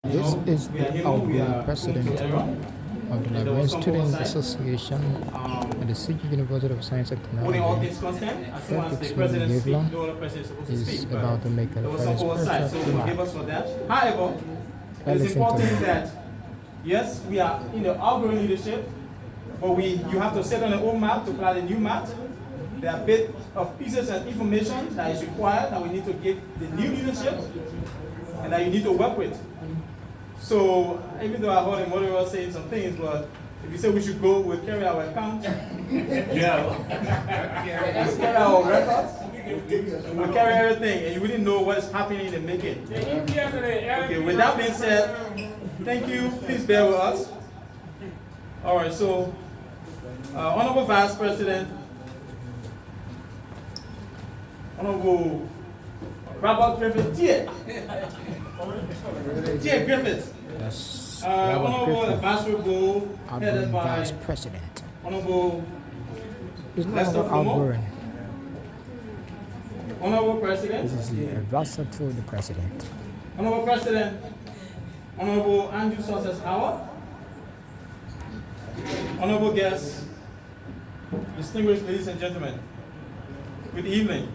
This is the outgoing president of the Liberian Students Association at the City University of Science and Technology. Frederick Gayflor is about to make a very special remark. However, it is important that, yes, we are in the outgoing leadership, but you have to set on an old map to plant a new map. There are a bit of pieces and information that is required that we need to give the new leadership and that you need to work with. So even though I heard the moderator saying some things, but if you say we should go, we'll carry our account. Yeah. Let's carry our records. We'll carry everything, and you wouldn't know what is happening in the making. Okay, with that being said, thank you. Please bear with us. All right, so Honorable Vice President, Honorable Robert Griffith, T.A. Griffith. Yes, Honorable Advisory Board, headed by Vice President. Honorable It's not Lester about Fumo. outgoing. Honorable President, This is the advisor to the president. Honorable President, Honorable Andrew Success Howard, Honorable guests, distinguished ladies and gentlemen, good evening.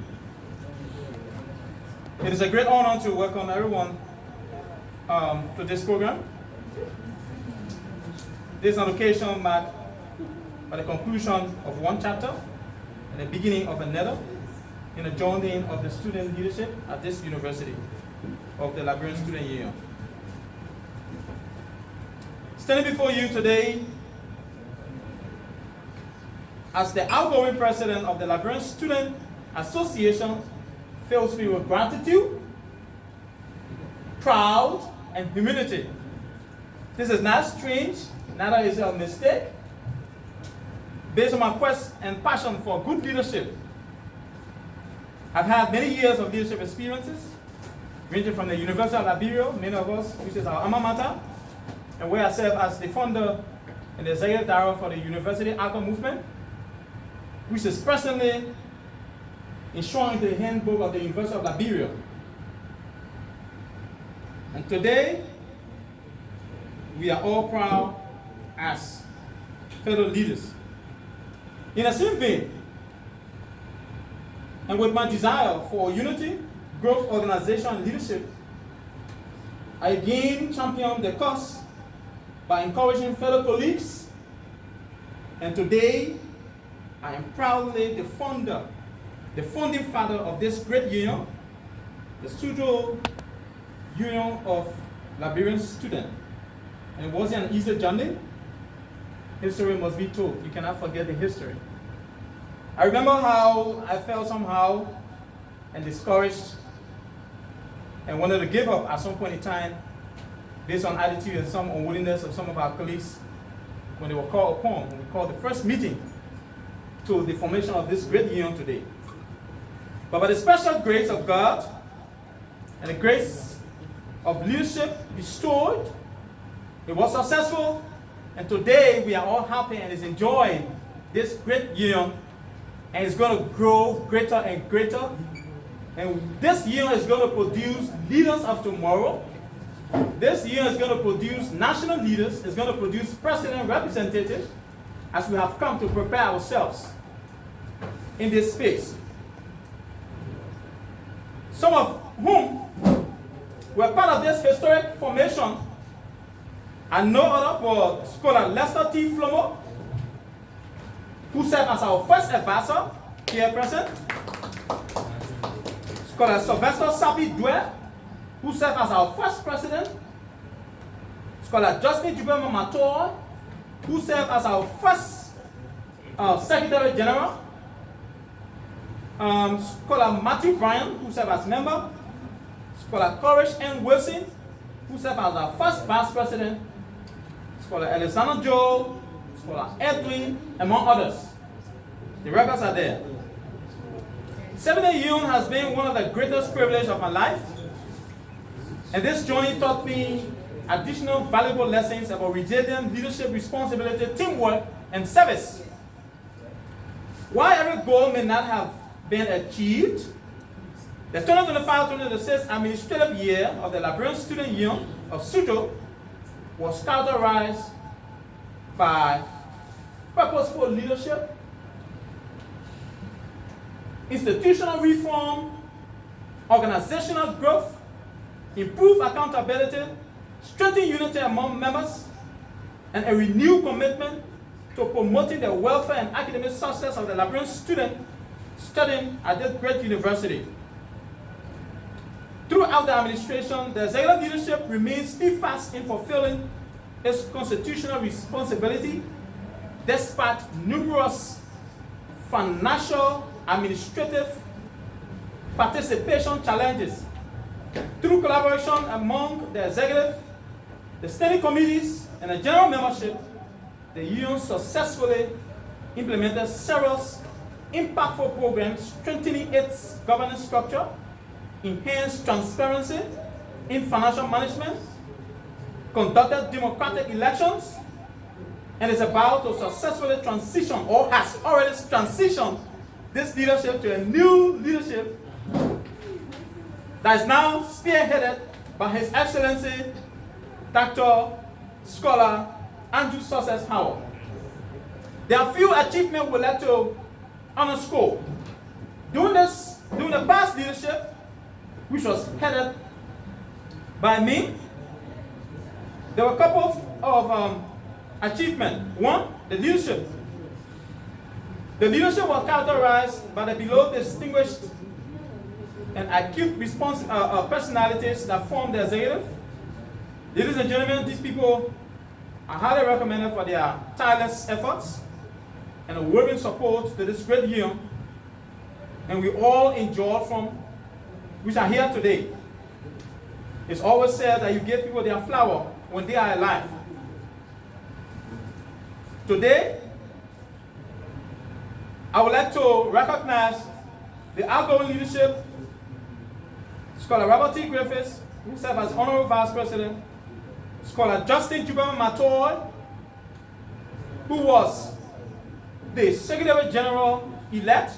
It is a great honor to welcome everyone to this program. This is an occasion marked by the conclusion of one chapter and the beginning of another in the joining of the student leadership at this university of the Liberian Student Union. Standing before you today as the outgoing president of the Liberian Student Association fills me with gratitude, proud, and humility. This is not strange, neither is it a mistake. Based on my quest and passion for good leadership, I've had many years of leadership experiences, ranging from the University of Liberia, many of us, which is our alma mater, and where I serve as the founder and the executive director for the University Alcohol Movement, which is presently enshrined in the handbook of the University of Liberia. And today, we are all proud as fellow leaders. In the same vein, and with my desire for unity, growth, organization, and leadership, I again champion the cause by encouraging fellow colleagues. And today, I am proudly the founding father of this great union, the Sumoewuo Union of Liberian Students. And it wasn't an easy journey. History must be told. You cannot forget the history. I remember how I felt somehow and discouraged and wanted to give up at some point in time based on attitude and some unwillingness of some of our colleagues when they were called upon, when we called the first meeting to the formation of this great union today. But by the special grace of God and the grace of leadership bestowed, it was successful, and today we are all happy and is enjoying this great union, and it's going to grow greater and greater. And this union is going to produce leaders of tomorrow. This union is going to produce national leaders, it's going to produce president representatives, as we have come to prepare ourselves in this space. Some of whom were part of this historic formation are no other but Scholar Lester T. Flomo, who served as our first advisor here present. Scholar Sylvester Sabi Dwe, who served as our first president. Scholar Justin Jubema Mator, who served as our first Secretary General. Scholar Matthew Bryan, who served as member. Scholar Courage N. Wilson, who served as our first vice president. Scholar Alexander Joel, Scholar Edwin, among others. The records are there. 70 years has been one of the greatest privileges of my life. And this journey taught me additional valuable lessons about resilience, leadership, responsibility, teamwork, and service. While every goal may not have been achieved, the 2025-2026 administrative year of the Liberian Student Union of Suzhou was characterized by purposeful leadership, institutional reform, organizational growth, improved accountability, strengthened unity among members, and a renewed commitment to promoting the welfare and academic success of the Liberian student studying at this great university. Throughout the administration, the executive leadership remains steadfast in fulfilling its constitutional responsibility despite numerous financial, administrative, participation challenges. Through collaboration among the executive, the standing committees, and the general membership, the union successfully implemented several impactful programs strengthening its governance structure, enhanced transparency in financial management, conducted democratic elections, and is about to successfully transition, or has already transitioned, this leadership to a new leadership that is now spearheaded by His Excellency Dr. Scholar Andrew Success Howard. There are few achievements we'd like to underscore. During the past leadership, which was headed by me, there were a couple of achievements. One, the leadership. The leadership was characterized by the below distinguished and acute personalities that form the executive. Ladies and gentlemen, these people are highly recommended for their tireless efforts and unwavering support to this great union, and we all enjoy from which are here today. It's always said that you give people their flower when they are alive. Today, I would like to recognize the outgoing leadership, Scholar Robert T. Griffiths, who served as Honorable Vice President, Scholar Justin Jubama Matoy, who was the Secretary General elect,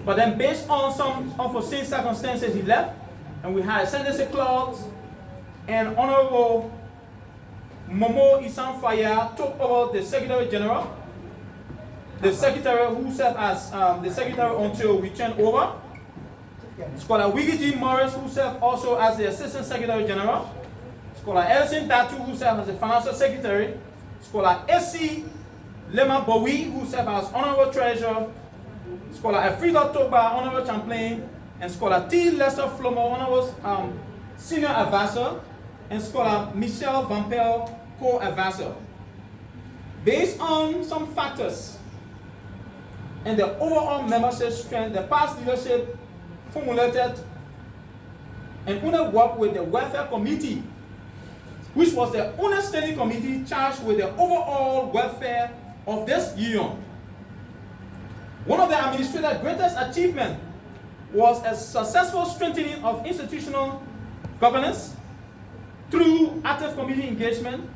but then based on some unforeseen circumstances he left, and we had ascendancy clause, and Honorable Momo Isan Faya took over the Secretary General, the Secretary who served as the Secretary until we turned over, Scholar Wiggy G. Morris, who served also as the Assistant Secretary General, Scholar Elson Datu, who served as the Financial Secretary, Scholar S.C. Lema Bowie, who served as Honorable Treasurer, Scholar Afrida Toba, Honorable Champlain, and Scholar T. Lester Flomo, Honorable Senior Advisor, and Scholar Michelle Vampel, Co-Advisor. Based on some factors and the overall membership strength, the past leadership formulated and worked with the Welfare Committee, which was the only standing committee charged with the overall welfare of this union. One of the administrator's greatest achievements was a successful strengthening of institutional governance through active committee engagement.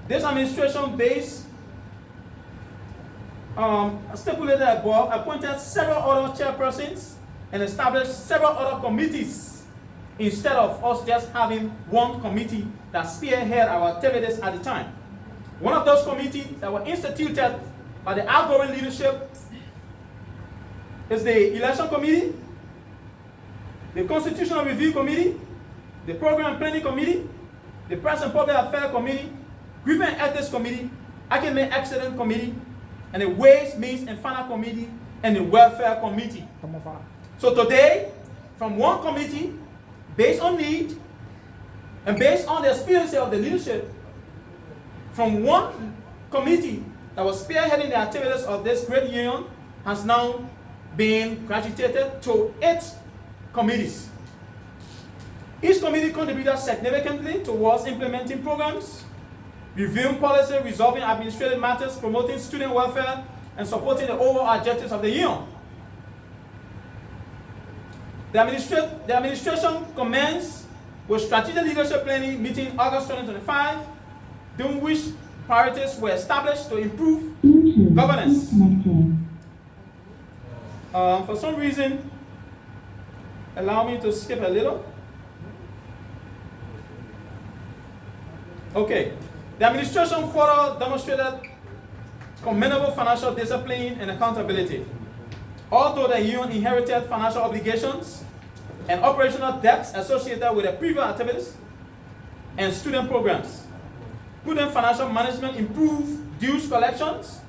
This administration, based stipulated above, appointed several other chairpersons and established several other committees instead of us just having one committee that spearheaded our activities at the time. One of those committees that were instituted by the outgoing leadership is the Election Committee, the Constitutional Review Committee, the Program Planning Committee, the Press and Public Affairs Committee, Grievance and Ethics Committee, Academic Excellence Committee, and the Ways, Means, and Finance Committee, and the Welfare Committee. So today, from one committee, based on need, and based on the experience of the leadership, from one committee that was spearheading the activities of this great union, has now been graduated to 8 committees. Each committee contributed significantly towards implementing programs, reviewing policy, resolving administrative matters, promoting student welfare, and supporting the overall objectives of the union. The administration commenced with strategic leadership planning meeting August 2025, during which priorities were established to improve governance. For some reason, allow me to skip a little. Okay. The administration further demonstrated commendable financial discipline and accountability. Although the union inherited financial obligations and operational debts associated with the previous activities and student programs, prudent financial management improved dues collections,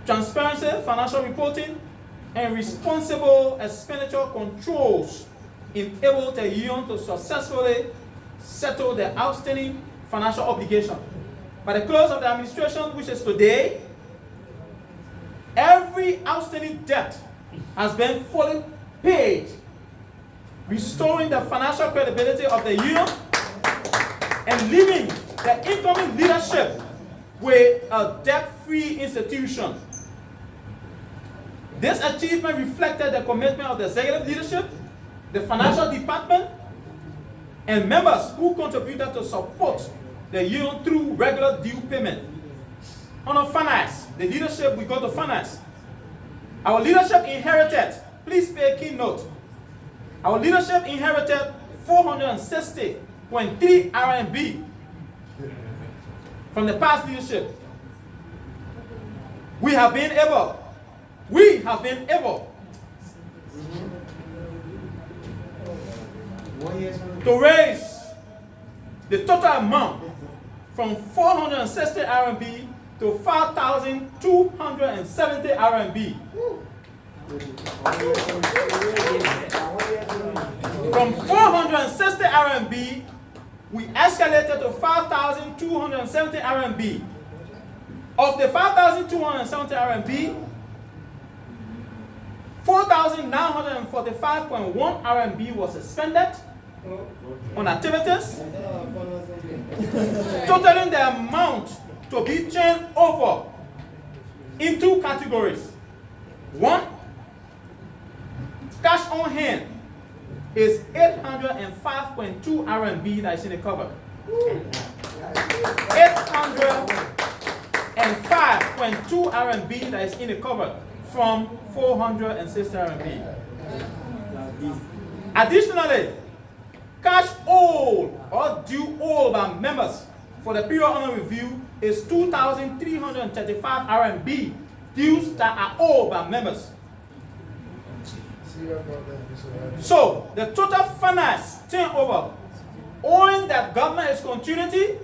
transparency, financial reporting, and responsible expenditure controls enabled the union to successfully settle the outstanding financial obligation. By the close of the administration, which is today, every outstanding debt has been fully paid, restoring the financial credibility of the union and leaving the incoming leadership with a debt-free institution. This achievement reflected the commitment of the executive leadership, the financial department, and members who contributed to support the union through regular due payment. On finance, the leadership, we go to finance. Our leadership inherited, please pay key note, our leadership inherited 460.3 RMB from the past leadership. We have been able to raise the total amount from 460 RMB to 5,270 RMB. From 460 RMB, we escalated to 5,270 RMB. Of the 5,270 RMB, 4,945.1 RMB was expended on activities, totaling the amount to be turned over in two categories. One, cash on hand is 805.2 RMB that is in the cover. 805.2 RMB that is in the cover from 460 RMB. Additionally, cash owed or due owed by members for the period under review is 2,335 RMB dues that are owed by members. So the total finance turnover, owing that government is continuity,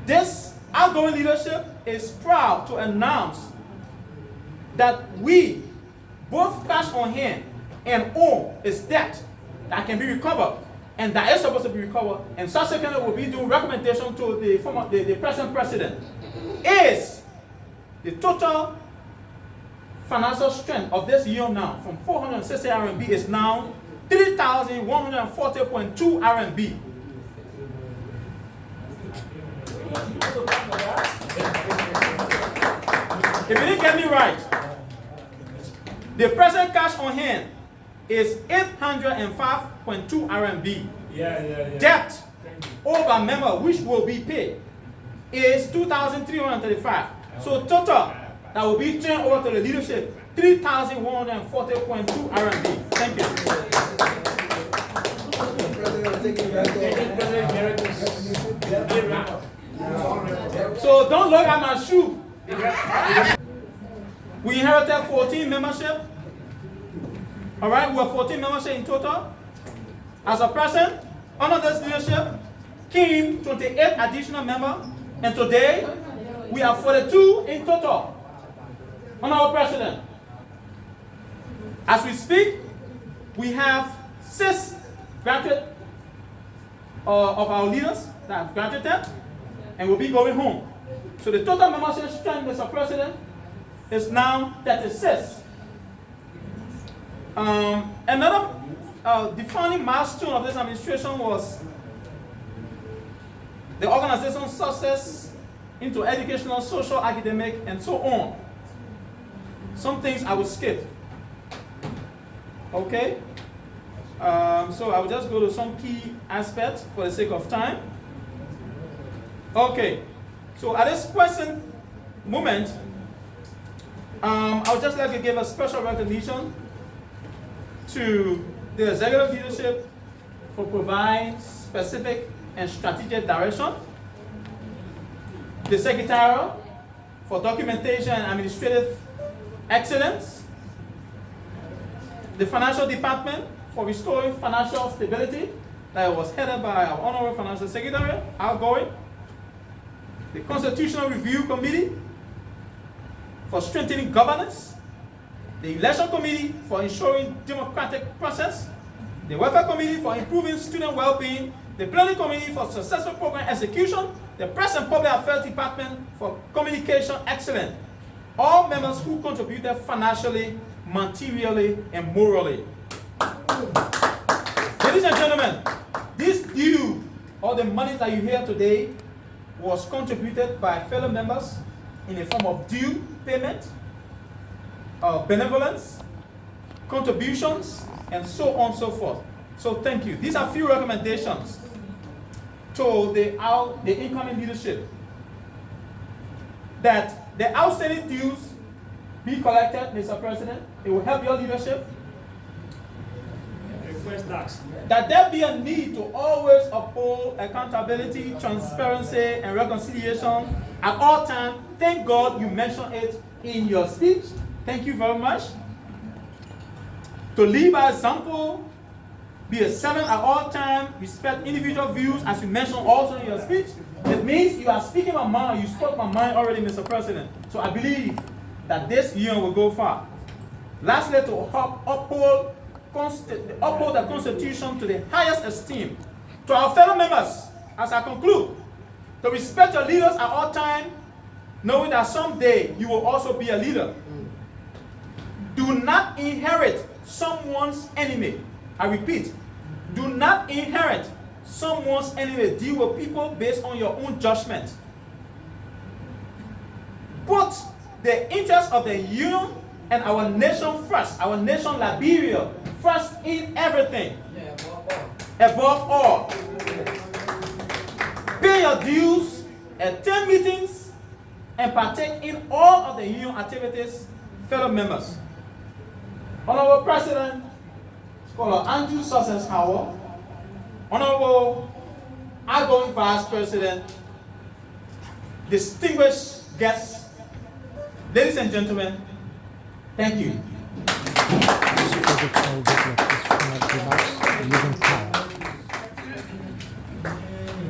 this outgoing leadership is proud to announce that we, both cash on hand and own, is debt that can be recovered and that is supposed to be recovered, and subsequently will be doing recommendation to the present president, is the total financial strength of this year now from 460 RMB is now 3,140.2 RMB. If you didn't get me right, the present cash on hand is 805.2 RMB. Debt owed by member which will be paid is 2,335. So total that will be turned over to the leadership 3,140.2 RMB. Thank you. So don't look at my shoe. We inherited 14 membership. All right, we have 14 membership in total. As a present, under this leadership came 28 additional members, and today we have 42 in total on our president. As we speak, we have 6 graduates of our leaders that have graduated and will be going home. So the total membership strength, Mr. President, is now 36. Another defining milestone of this administration was the organization's success into educational, social, academic, and so on. Some things I will skip. Okay? So I will just go to some key aspects for the sake of time. Okay. So at this present moment, I would just like to give a special recognition to the executive leadership, for providing specific and strategic direction. The Secretariat for documentation and administrative excellence. The Financial Department for restoring financial stability, that was headed by our Honorable Financial Secretary, outgoing. The Constitutional Review Committee for strengthening governance. The Election Committee for ensuring democratic process. The Welfare Committee for improving student well-being. The Planning Committee for successful program execution. The Press and Public Affairs Department for communication excellence. All members who contributed financially, materially, and morally. Ladies and gentlemen, this due, all the money that you hear today, was contributed by fellow members in the form of due payment, benevolence, contributions, and so on and so forth. So thank you. These are few recommendations to the incoming leadership, that the outstanding dues be collected, Mr. President. It will help your leadership. That there be a need to always uphold accountability, transparency, and reconciliation at all times. Thank God you mentioned it in your speech. Thank you very much. To lead by example, be a servant at all times, respect individual views, as you mentioned also in your speech. It means you are speaking my mind. You spoke my mind already, Mr. President. So I believe that this union will go far. Lastly, to uphold the Constitution to the highest esteem. To our fellow members, as I conclude, to respect your leaders at all times, knowing that someday you will also be a leader. Do not inherit someone's enemy. I repeat, do not inherit someone's enemy. Deal with people based on your own judgment. Put the interest of the union and our nation first, our nation Liberia first in everything. Above all. Pay your dues, attend meetings, and partake in all of the union activities, fellow members. Honorable President, Scholar Andrew Success Howard, Honorable outgoing Vice President, distinguished guests, ladies and gentlemen, thank you.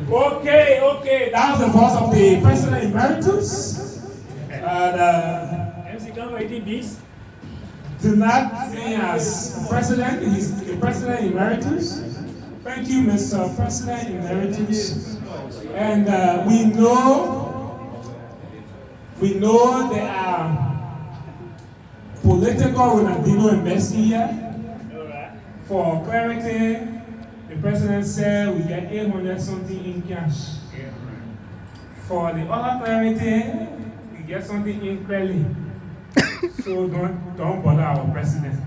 Okay, that's the voice of the President Emeritus. MC Gayflor, do not sing as President, he's the President Emeritus. Thank you, Mr. President Emeritus. And we know there are political Ronaldinho and Messi here. For clarity, the President said we get 800 something in cash. For the other clarity, we get something in credit. So don't bother our President.